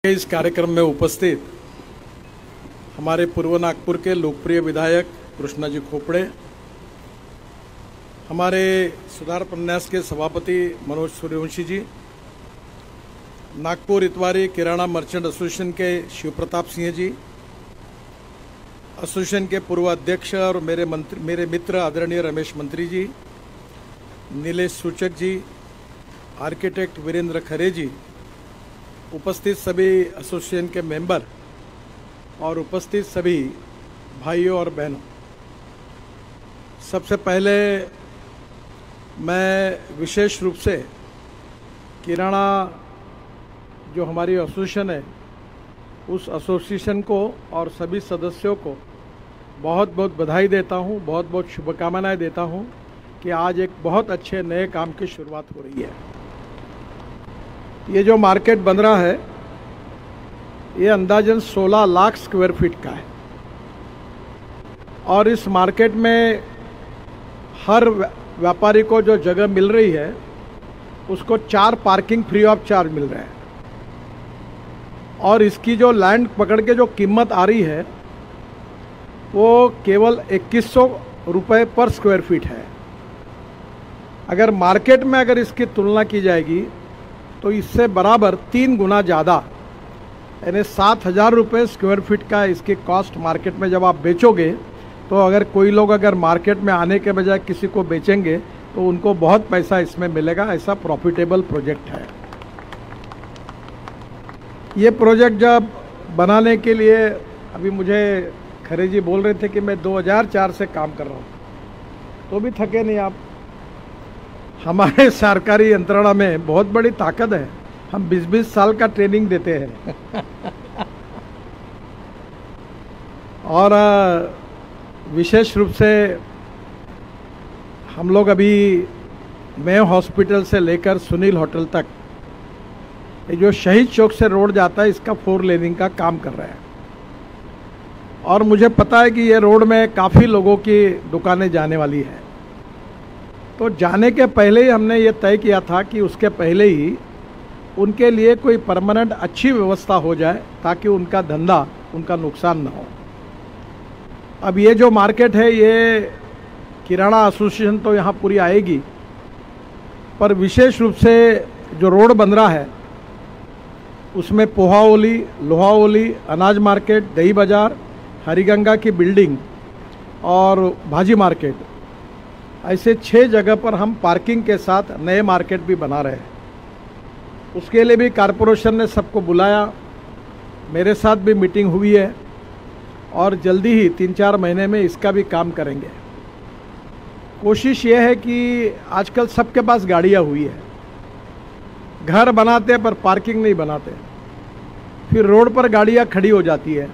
इस कार्यक्रम में उपस्थित हमारे पूर्व नागपुर के लोकप्रिय विधायक कृष्णाजी खोपड़े, हमारे सुधार प्रन्यास के सभापति मनोज सूर्यवंशी जी, नागपुर इतवारी किराना मर्चेंट एसोसिएशन के शिव प्रताप सिंह जी, एसोसिएशन के पूर्व अध्यक्ष और मेरे मित्र आदरणीय रमेश मंत्री जी, नीलेश सूचक जी, आर्किटेक्ट वीरेंद्र खरे जी, उपस्थित सभी एसोसिएशन के मेंबर और उपस्थित सभी भाइयों और बहनों, सबसे पहले मैं विशेष रूप से किराना जो हमारी एसोसिएशन है उस एसोसिएशन को और सभी सदस्यों को बहुत बहुत बधाई देता हूं, बहुत बहुत शुभकामनाएं देता हूं कि आज एक बहुत अच्छे नए काम की शुरुआत हो रही है। ये जो मार्केट बन रहा है ये अंदाजन 16 लाख स्क्वायर फीट का है और इस मार्केट में हर व्यापारी को जो जगह मिल रही है उसको 4 पार्किंग फ्री ऑफ चार्ज मिल रहे हैं और इसकी जो लैंड पकड़ के जो कीमत आ रही है वो केवल 2100 रुपये पर स्क्वायर फीट है। अगर मार्केट में अगर इसकी तुलना की जाएगी तो इससे बराबर 3 गुना ज़्यादा यानी 7000 रुपये स्क्वायर फीट का इसकी कॉस्ट मार्केट में जब आप बेचोगे तो अगर कोई लोग अगर मार्केट में आने के बजाय किसी को बेचेंगे तो उनको बहुत पैसा इसमें मिलेगा। ऐसा प्रॉफिटेबल प्रोजेक्ट है। ये प्रोजेक्ट जब बनाने के लिए अभी मुझे खरे जी बोल रहे थे कि मैं 2004 से काम कर रहा हूँ, तो भी थके नहीं आप। हमारे सरकारी यंत्रणा में बहुत बड़ी ताकत है, हम 20-20 साल का ट्रेनिंग देते हैं और विशेष रूप से हम लोग अभी मेयो हॉस्पिटल से लेकर सुनील होटल तक ये जो शहीद चौक से रोड जाता है इसका 4 लेनिंग का काम कर रहे हैं और मुझे पता है कि ये रोड में काफ़ी लोगों की दुकानें जाने वाली है। तो जाने के पहले ही हमने ये तय किया था कि उसके पहले ही उनके लिए कोई परमानेंट अच्छी व्यवस्था हो जाए ताकि उनका धंधा उनका नुकसान ना हो। अब ये जो मार्केट है ये किराना एसोसिएशन तो यहाँ पूरी आएगी, पर विशेष रूप से जो रोड बन रहा है उसमें पोहा ओली, लोहा ओली, अनाज मार्केट, दही बाज़ार, हरिगंगा की बिल्डिंग और भाजी मार्केट, ऐसे 6 जगह पर हम पार्किंग के साथ नए मार्केट भी बना रहे हैं। उसके लिए भी कॉरपोरेशन ने सबको बुलाया, मेरे साथ भी मीटिंग हुई है और जल्दी ही 3-4 महीने में इसका भी काम करेंगे। कोशिश ये है कि आजकल सबके पास गाड़ियाँ हुई है, घर बनाते पर पार्किंग नहीं बनाते, फिर रोड पर गाड़ियाँ खड़ी हो जाती है।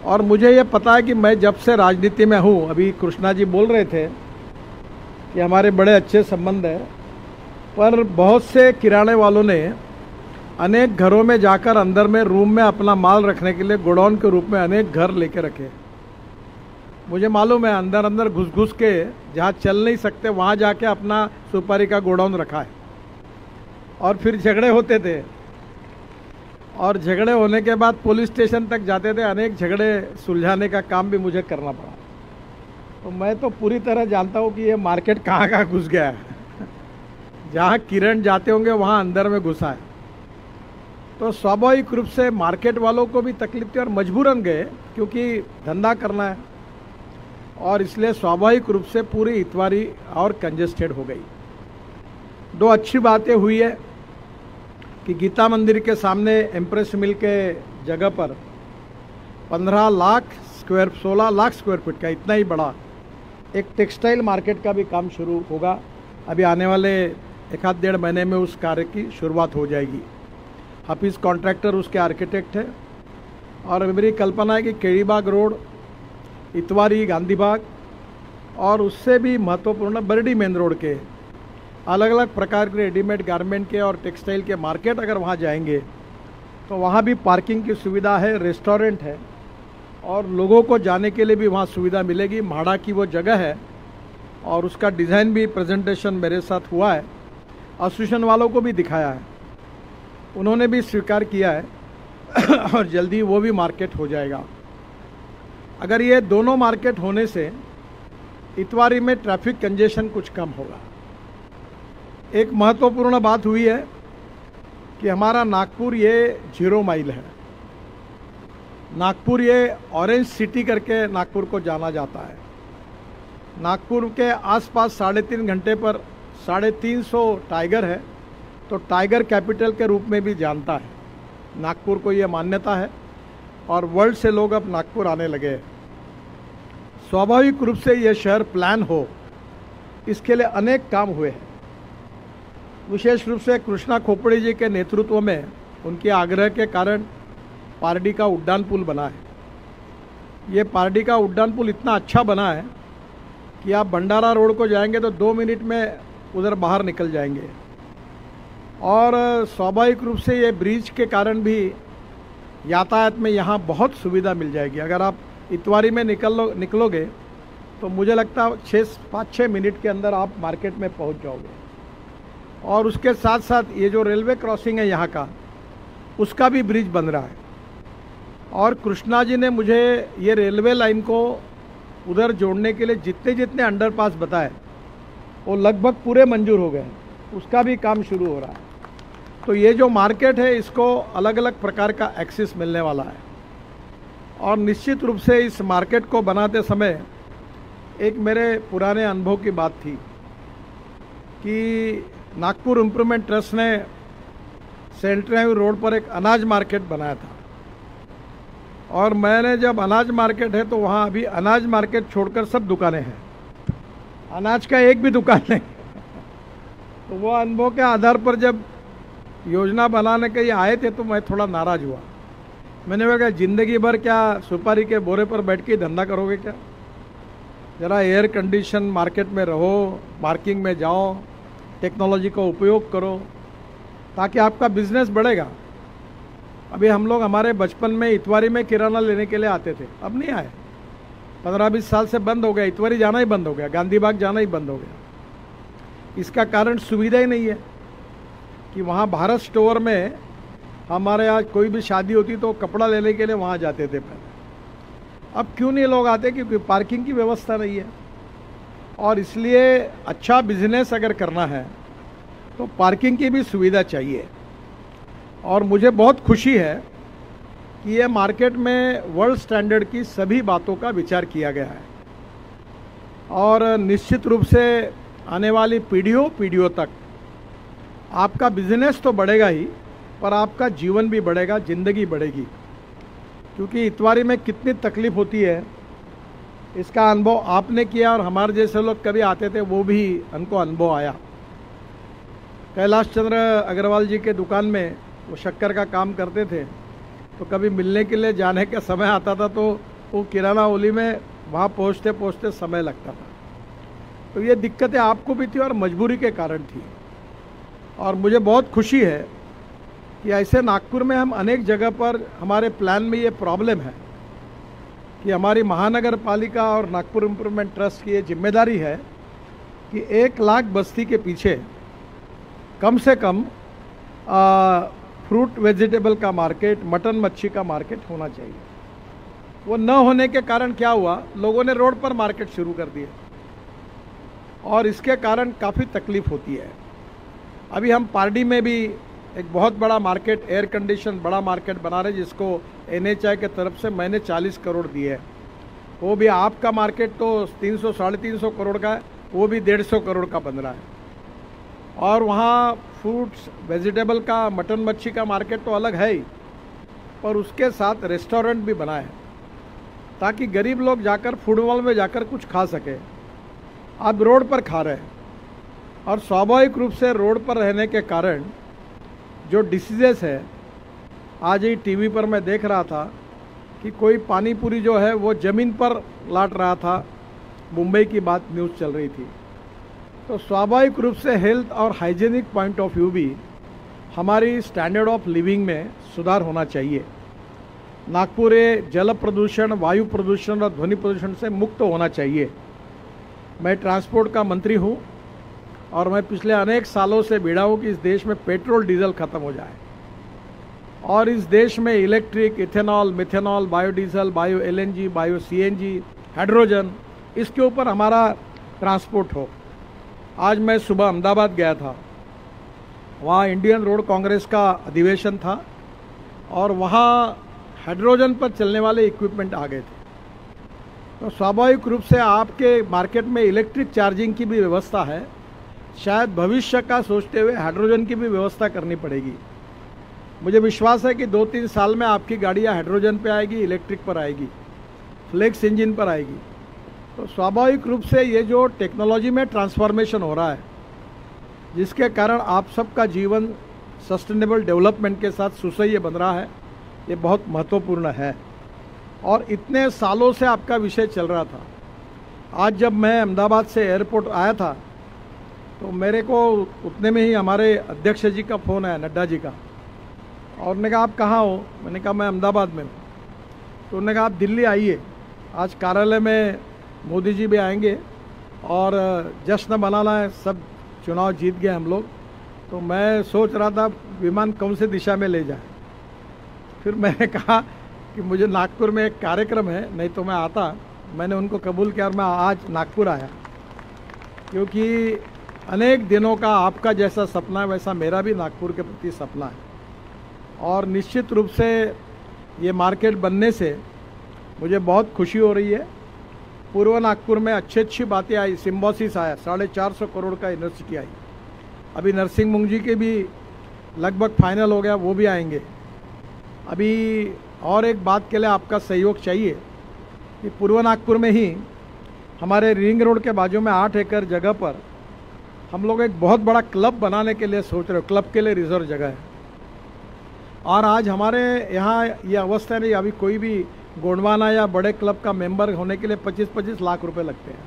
और मुझे ये पता है कि मैं जब से राजनीति में हूँ, अभी कृष्णा जी बोल रहे थे कि हमारे बड़े अच्छे संबंध हैं, पर बहुत से किराने वालों ने अनेक घरों में जाकर अंदर में रूम में अपना माल रखने के लिए गोडाउन के रूप में अनेक घर लेके रखे। मुझे मालूम है अंदर अंदर घुस घुस के जहाँ चल नहीं सकते वहाँ जाके अपना सुपारी का गोडाउन रखा है और फिर झगड़े होते थे और झगड़े होने के बाद पुलिस स्टेशन तक जाते थे। अनेक झगड़े सुलझाने का काम भी मुझे करना पड़ा। तो मैं तो पूरी तरह जानता हूँ कि ये मार्केट कहाँ कहाँ घुस गया है। जहाँ किरण जाते होंगे वहाँ अंदर में घुसा है। तो स्वाभाविक रूप से मार्केट वालों को भी तकलीफ थी और मजबूरन गए क्योंकि धंधा करना है और इसलिए स्वाभाविक रूप से पूरी इतवारी और कंजेस्टेड हो गई। 2 अच्छी बातें हुई है कि गीता मंदिर के सामने एम्प्रेस मिल के जगह पर 16 लाख स्क्वायर फीट का इतना ही बड़ा एक टेक्सटाइल मार्केट का भी काम शुरू होगा। अभी आने वाले 1-1.5 महीने में उस कार्य की शुरुआत हो जाएगी। हाफिज़ कॉन्ट्रैक्टर उसके आर्किटेक्ट है और मेरी कल्पना है कि केड़ीबाग रोड, इतवारी, गांधी बाग और उससे भी महत्वपूर्ण बरडी मेन रोड के अलग अलग प्रकार के रेडीमेड गारमेंट के और टेक्सटाइल के मार्केट अगर वहाँ जाएंगे तो वहाँ भी पार्किंग की सुविधा है, रेस्टोरेंट है और लोगों को जाने के लिए भी वहाँ सुविधा मिलेगी। म्हाडा की वो जगह है और उसका डिज़ाइन भी प्रेजेंटेशन मेरे साथ हुआ है, एसोसिएशन वालों को भी दिखाया है। उन्होंने भी स्वीकार किया है और जल्दी वो भी मार्केट हो जाएगा। अगर ये दोनों मार्केट होने से इतवारी में ट्रैफिक कंजेशन कुछ कम होगा। एक महत्वपूर्ण बात हुई है कि हमारा नागपुर ये 0 माइल है। नागपुर ये ऑरेंज सिटी करके नागपुर को जाना जाता है। नागपुर के आसपास 3.5 घंटे पर 350 टाइगर है, तो टाइगर कैपिटल के रूप में भी जानता है। नागपुर को ये मान्यता है और वर्ल्ड से लोग अब नागपुर आने लगे हैं। स्वाभाविक रूप से ये शहर प्लान हो, इसके लिए अनेक काम हुए हैं। विशेष रूप से कृष्णा खोपड़े जी के नेतृत्व में उनके आग्रह के कारण पारडी का उड्डान पुल बना है। ये पारडी का उड्डान पुल इतना अच्छा बना है कि आप भंडारा रोड को जाएंगे तो 2 मिनट में उधर बाहर निकल जाएंगे। और स्वाभाविक रूप से ये ब्रिज के कारण भी यातायात में यहाँ बहुत सुविधा मिल जाएगी। अगर आप इतवारी में निकलोगे तो मुझे लगता है 5-6 मिनट के अंदर आप मार्केट में पहुँच जाओगे। और उसके साथ साथ ये जो रेलवे क्रॉसिंग है यहाँ का, उसका भी ब्रिज बन रहा है। और कृष्णा जी ने मुझे ये रेलवे लाइन को उधर जोड़ने के लिए जितने अंडरपास बताए वो लगभग पूरे मंजूर हो गए, उसका भी काम शुरू हो रहा है। तो ये जो मार्केट है इसको अलग अलग प्रकार का एक्सेस मिलने वाला है। और निश्चित रूप से इस मार्केट को बनाते समय एक मेरे पुराने अनुभव की बात थी कि नागपुर इम्प्रूवमेंट ट्रस्ट ने सेंट्रल हाईवे रोड पर एक अनाज मार्केट बनाया था। और मैंने जब अनाज मार्केट है तो वहाँ अभी अनाज मार्केट छोड़कर सब दुकानें हैं, अनाज का एक भी दुकान नहीं। तो वो अनुभव के आधार पर जब योजना बनाने के लिए आए थे तो मैं थोड़ा नाराज़ हुआ। मैंने कहा ज़िंदगी भर क्या सुपारी के बोरे पर बैठ के धंधा करोगे क्या? ज़रा एयर कंडीशन मार्केट में रहो, मार्किंग में जाओ, टेक्नोलॉजी का उपयोग करो ताकि आपका बिजनेस बढ़ेगा। अभी हम लोग हमारे बचपन में इतवारी में किराना लेने के लिए आते थे, अब नहीं आए। 15-20 साल से बंद हो गया, इतवारी जाना ही बंद हो गया, गांधी बाग जाना ही बंद हो गया। इसका कारण सुविधा ही नहीं है कि वहाँ भारत स्टोर में हमारे यहाँ कोई भी शादी होती तो कपड़ा लेने के लिए वहाँ जाते थे पहले। अब क्यों नहीं लोग आते? क्योंकि पार्किंग की व्यवस्था नहीं है। और इसलिए अच्छा बिजनेस अगर करना है तो पार्किंग की भी सुविधा चाहिए। और मुझे बहुत खुशी है कि ये मार्केट में वर्ल्ड स्टैंडर्ड की सभी बातों का विचार किया गया है। और निश्चित रूप से आने वाली पीढ़ियों तक आपका बिजनेस तो बढ़ेगा ही, पर आपका जीवन भी बढ़ेगा, ज़िंदगी बढ़ेगी। क्योंकि इतवारी में कितनी तकलीफ होती है इसका अनुभव आपने किया और हमारे जैसे लोग कभी आते थे वो भी उनको अनुभव आया। कैलाश चंद्र अग्रवाल जी के दुकान में वो शक्कर का काम करते थे, तो कभी मिलने के लिए जाने का समय आता था तो वो किराना ओली में वहाँ पहुँचते पहुँचते समय लगता था। तो ये दिक्कतें आपको भी थी और मजबूरी के कारण थी। और मुझे बहुत खुशी है कि ऐसे नागपुर में हम अनेक जगह पर हमारे प्लान में ये प्रॉब्लम है कि हमारी महानगर पालिका और नागपुर इम्प्रूवमेंट ट्रस्ट की ये जिम्मेदारी है कि 1 लाख बस्ती के पीछे कम से कम फ्रूट वेजिटेबल का मार्केट, मटन मच्छी का मार्केट होना चाहिए। वो न होने के कारण क्या हुआ, लोगों ने रोड पर मार्केट शुरू कर दिए और इसके कारण काफ़ी तकलीफ होती है। अभी हम पारडी में भी एक बहुत बड़ा मार्केट, एयर कंडीशन बड़ा मार्केट बना रहे, जिसको NHI के तरफ से मैंने 40 करोड़ दिए है। वो भी आपका मार्केट तो 300-350 करोड़ का है, वो भी 150 करोड़ का बन रहा है। और वहाँ फ्रूट्स वेजिटेबल का, मटन मच्छी का मार्केट तो अलग है ही, पर उसके साथ रेस्टोरेंट भी बना है ताकि गरीब लोग जाकर फूड मॉल में जाकर कुछ खा सके। आप रोड पर खा रहे हैं और स्वाभाविक रूप से रोड पर रहने के कारण जो डिसीजेस है, आज ही टीवी पर मैं देख रहा था कि कोई पानी पूरी जो है वो ज़मीन पर लाट रहा था, मुंबई की बात न्यूज़ चल रही थी। तो स्वाभाविक रूप से हेल्थ और हाइजीनिक पॉइंट ऑफ व्यू भी हमारी स्टैंडर्ड ऑफ लिविंग में सुधार होना चाहिए। नागपुर जल प्रदूषण, वायु प्रदूषण और ध्वनि प्रदूषण से मुक्त होना चाहिए। मैं ट्रांसपोर्ट का मंत्री हूँ और मैं पिछले अनेक सालों से भिड़ा हूँ कि इस देश में पेट्रोल डीजल ख़त्म हो जाए। और इस देश में electric, ethanol, methanol, biodiesel, bio LNG, bio CNG, hydrogen, इसके ऊपर हमारा ट्रांसपोर्ट हो। आज मैं सुबह अहमदाबाद गया था, वहाँ इंडियन रोड कांग्रेस का अधिवेशन था और वहाँ हाइड्रोजन पर चलने वाले इक्विपमेंट आ गए थे। तो स्वाभाविक रूप से आपके मार्केट में इलेक्ट्रिक चार्जिंग की भी व्यवस्था है, शायद भविष्य का सोचते हुए हाइड्रोजन की भी व्यवस्था करनी पड़ेगी। मुझे विश्वास है कि 2-3 साल में आपकी गाड़ियाँ हाइड्रोजन पे आएगी, इलेक्ट्रिक पर आएगी, फ्लेक्स इंजन पर आएगी। तो स्वाभाविक रूप से ये जो टेक्नोलॉजी में ट्रांसफॉर्मेशन हो रहा है, जिसके कारण आप सबका जीवन सस्टेनेबल डेवलपमेंट के साथ सुसह्य बन रहा है, ये बहुत महत्वपूर्ण है। और इतने सालों से आपका विषय चल रहा था। आज जब मैं अहमदाबाद से एयरपोर्ट आया था तो मेरे को उतने में ही हमारे अध्यक्ष जी का फ़ोन आया, नड्डा जी का, और उन्होंने कहा आप कहाँ हो? मैंने कहा मैं अहमदाबाद में हूँ। तो उन्होंने कहा आप दिल्ली आइए, आज कार्यालय में मोदी जी भी आएंगे और जश्न मनाना है, सब चुनाव जीत गए हम लोग। तो मैं सोच रहा था विमान कौन से दिशा में ले जाए। फिर मैंने कहा कि मुझे नागपुर में एक कार्यक्रम है, नहीं तो मैं आता। मैंने उनको कबूल किया और मैं आज नागपुर आया, क्योंकि अनेक दिनों का आपका जैसा सपना है वैसा मेरा भी नागपुर के प्रति सपना है। और निश्चित रूप से ये मार्केट बनने से मुझे बहुत खुशी हो रही है। पूर्व नागपुर में अच्छी बातें आई, सिम्बोसिस आया, 450 करोड़ का यूनिवर्सिटी आई। अभी नरसिंह मुंग जी के भी लगभग फाइनल हो गया, वो भी आएंगे। अभी और एक बात के लिए आपका सहयोग चाहिए कि पूर्व नागपुर में ही हमारे रिंग रोड के बाजू में 8 एकड़ जगह पर हम लोग एक बहुत बड़ा क्लब बनाने के लिए सोच रहे हो। क्लब के लिए रिजर्व जगह है। और आज हमारे यहाँ ये अवस्था नहीं, अभी कोई भी गोंडवाना या बड़े क्लब का मेंबर होने के लिए 25-25 लाख रुपए लगते हैं।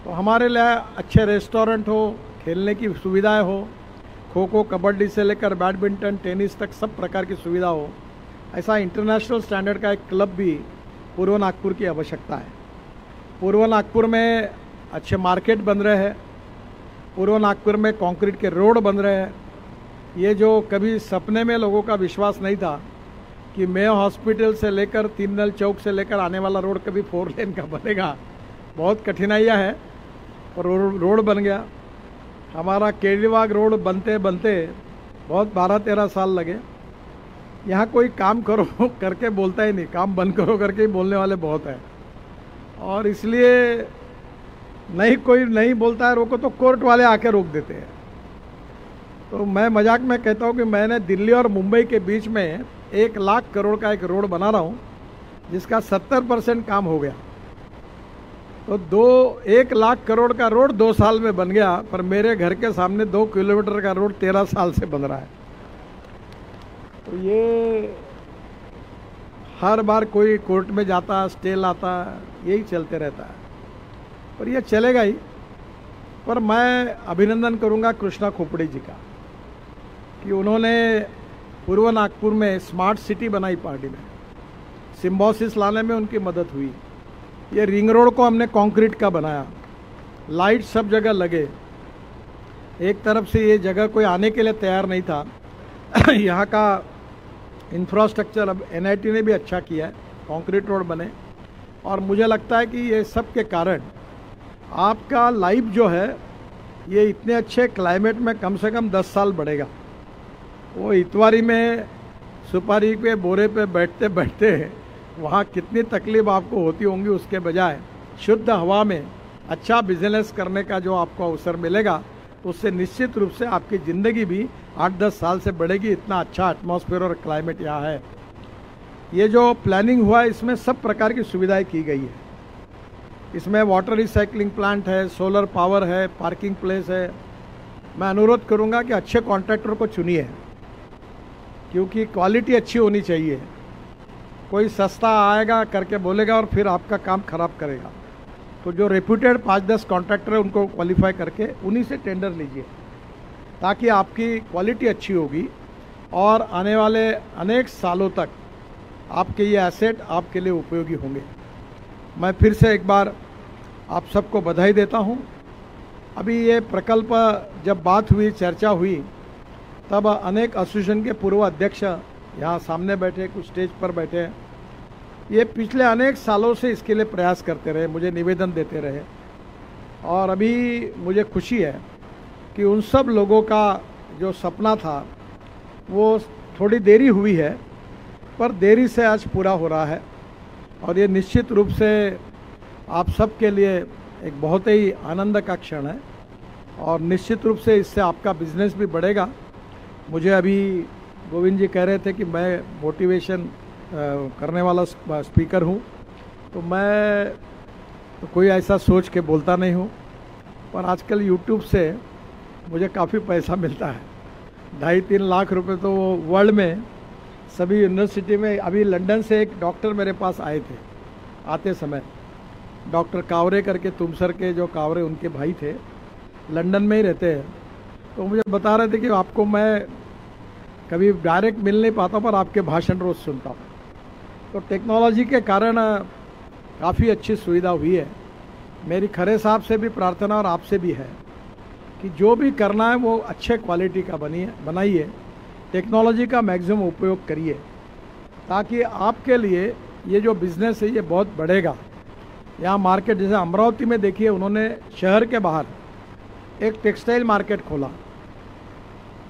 तो हमारे लिए अच्छे रेस्टोरेंट हो, खेलने की सुविधाएं हो, खो खो कबड्डी से लेकर बैडमिंटन, टेनिस तक सब प्रकार की सुविधा हो, ऐसा इंटरनेशनल स्टैंडर्ड का एक क्लब भी पूर्व नागपुर की आवश्यकता है। पूर्व नागपुर में अच्छे मार्केट बन रहे हैं, पूर्व नागपुर में कंक्रीट के रोड बन रहे हैं। ये जो कभी सपने में लोगों का विश्वास नहीं था कि मेयो हॉस्पिटल से लेकर तीननल चौक से लेकर आने वाला रोड कभी 4 लेन का बनेगा, बहुत कठिनाइयाँ हैं, और रोड बन गया। हमारा केजरीवाग रोड बनते बनते बहुत 12-13 साल लगे। यहाँ कोई काम करो करके बोलता ही नहीं, काम बंद करो करके ही बोलने वाले बहुत हैं। और इसलिए कोई नहीं बोलता है रोको तो कोर्ट वाले आके रोक देते हैं। तो मैं मजाक में कहता हूँ कि मैंने दिल्ली और मुंबई के बीच में 1 लाख करोड़ का एक रोड बना रहा हूँ, जिसका 70% काम हो गया। तो 1 लाख करोड़ का रोड 2 साल में बन गया, पर मेरे घर के सामने 2 किलोमीटर का रोड 13 साल से बन रहा है। तो ये हर बार कोई कोर्ट में जाता, स्टे लाता, यही चलते रहता है, पर ये चलेगा ही। पर मैं अभिनंदन करूंगा कृष्णा खोपड़े जी का कि उन्होंने पूर्व नागपुर में स्मार्ट सिटी बनाई, पार्टी में सिम्बोसिस लाने में उनकी मदद हुई। ये रिंग रोड को हमने कंक्रीट का बनाया, लाइट सब जगह लगे। एक तरफ से ये जगह कोई आने के लिए तैयार नहीं था। यहाँ का इंफ्रास्ट्रक्चर अब एनआईटी ने भी अच्छा किया है, कंक्रीट रोड बने। और मुझे लगता है कि ये सब के कारण आपका लाइफ जो है ये इतने अच्छे क्लाइमेट में कम से कम 10 साल बढ़ेगा। वो इतवारी में सुपारी पे बोरे पे बैठते बैठते वहाँ कितनी तकलीफ आपको होती होंगी, उसके बजाय शुद्ध हवा में अच्छा बिजनेस करने का जो आपको अवसर मिलेगा, उससे निश्चित रूप से आपकी ज़िंदगी भी 8-10 साल से बढ़ेगी। इतना अच्छा एटमॉस्फेयर और क्लाइमेट यहाँ है। ये जो प्लानिंग हुआ है इसमें सब प्रकार की सुविधाएं की गई है। इसमें वाटर रिसाइकलिंग प्लांट है, सोलर पावर है, पार्किंग प्लेस है। मैं अनुरोध करूँगा कि अच्छे कॉन्ट्रैक्टर को चुनिए, क्योंकि क्वालिटी अच्छी होनी चाहिए। कोई सस्ता आएगा करके बोलेगा और फिर आपका काम खराब करेगा। तो जो रेप्यूटेड 5-10 कॉन्ट्रैक्टर है उनको क्वालिफाई करके उन्हीं से टेंडर लीजिए, ताकि आपकी क्वालिटी अच्छी होगी और आने वाले अनेक सालों तक आपके ये एसेट आपके लिए उपयोगी होंगे। मैं फिर से एक बार आप सबको बधाई देता हूँ। अभी ये प्रकल्प जब बात हुई, चर्चा हुई, तब अनेक एसोसिएशन के पूर्व अध्यक्ष यहाँ सामने बैठे, कुछ स्टेज पर बैठे हैं, ये पिछले अनेक सालों से इसके लिए प्रयास करते रहे, मुझे निवेदन देते रहे। और अभी मुझे खुशी है कि उन सब लोगों का जो सपना था वो थोड़ी देरी हुई है, पर देरी से आज पूरा हो रहा है। और ये निश्चित रूप से आप सब के लिए एक बहुत ही आनंद का क्षण है और निश्चित रूप से इससे आपका बिजनेस भी बढ़ेगा। मुझे अभी गोविंद जी कह रहे थे कि मैं मोटिवेशन करने वाला स्पीकर हूँ, तो मैं तो कोई ऐसा सोच के बोलता नहीं हूँ, पर आजकल यूट्यूब से मुझे काफ़ी पैसा मिलता है। 2.5-3 लाख रुपए तो वर्ल्ड में सभी यूनिवर्सिटी में। अभी लंदन से एक डॉक्टर मेरे पास आए थे, आते समय डॉक्टर कावरे करके, तुमसर के जो कावरे उनके भाई थे, लंदन में ही रहते हैं। तो मुझे बता रहे थे कि आपको मैं कभी डायरेक्ट मिल नहीं पाता, पर आपके भाषण रोज़ सुनता हूँ। तो टेक्नोलॉजी के कारण काफ़ी अच्छी सुविधा हुई है। मेरी खरे साहब से भी प्रार्थना और आपसे भी है कि जो भी करना है वो अच्छे क्वालिटी का बनाइए, टेक्नोलॉजी का मैक्सिमम उपयोग करिए, ताकि आपके लिए ये जो बिज़नेस है ये बहुत बढ़ेगा। यहाँ मार्केट, जैसे अमरावती में देखिए, उन्होंने शहर के बाहर एक टेक्सटाइल मार्केट खोला,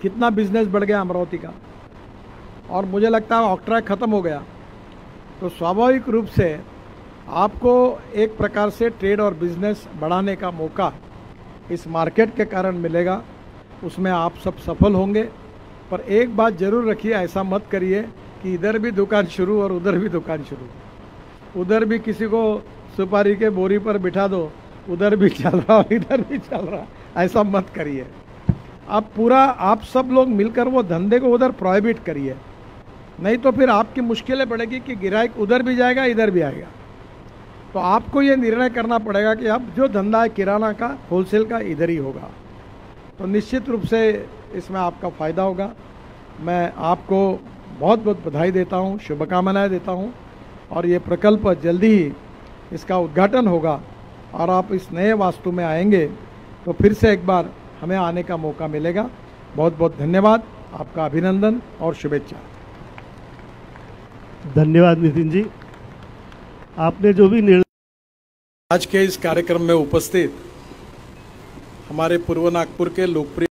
कितना बिजनेस बढ़ गया अमरावती का। और मुझे लगता है ऑक्ट्रा ख़त्म हो गया, तो स्वाभाविक रूप से आपको एक प्रकार से ट्रेड और बिजनेस बढ़ाने का मौका इस मार्केट के कारण मिलेगा। उसमें आप सब सफल होंगे। पर एक बात ज़रूर रखिए, ऐसा मत करिए कि इधर भी दुकान शुरू और उधर भी दुकान शुरू, उधर भी किसी को सुपारी के बोरी पर बिठा दो, उधर भी चल रहा और इधर भी चल रहा, ऐसा मत करिए। आप सब लोग मिलकर वो धंधे को उधर प्रोहिबिट करिए, नहीं तो फिर आपकी मुश्किलें बढ़ेगी कि ग्राहक उधर भी जाएगा इधर भी आएगा। तो आपको ये निर्णय करना पड़ेगा कि अब जो धंधा है किराना का, होलसेल का, इधर ही होगा। तो निश्चित रूप से इसमें आपका फ़ायदा होगा। मैं आपको बहुत बहुत बधाई देता हूँ, शुभकामनाएं देता हूँ। और ये प्रकल्प जल्दी ही इसका उद्घाटन होगा और आप इस नए वास्तु में आएंगे तो फिर से एक बार हमें आने का मौका मिलेगा। बहुत बहुत धन्यवाद, आपका अभिनंदन और शुभेच्छा। धन्यवाद नितिन जी, आपने जो भी आज के इस कार्यक्रम में उपस्थित हमारे पूर्व नागपुर के लोकप्रिय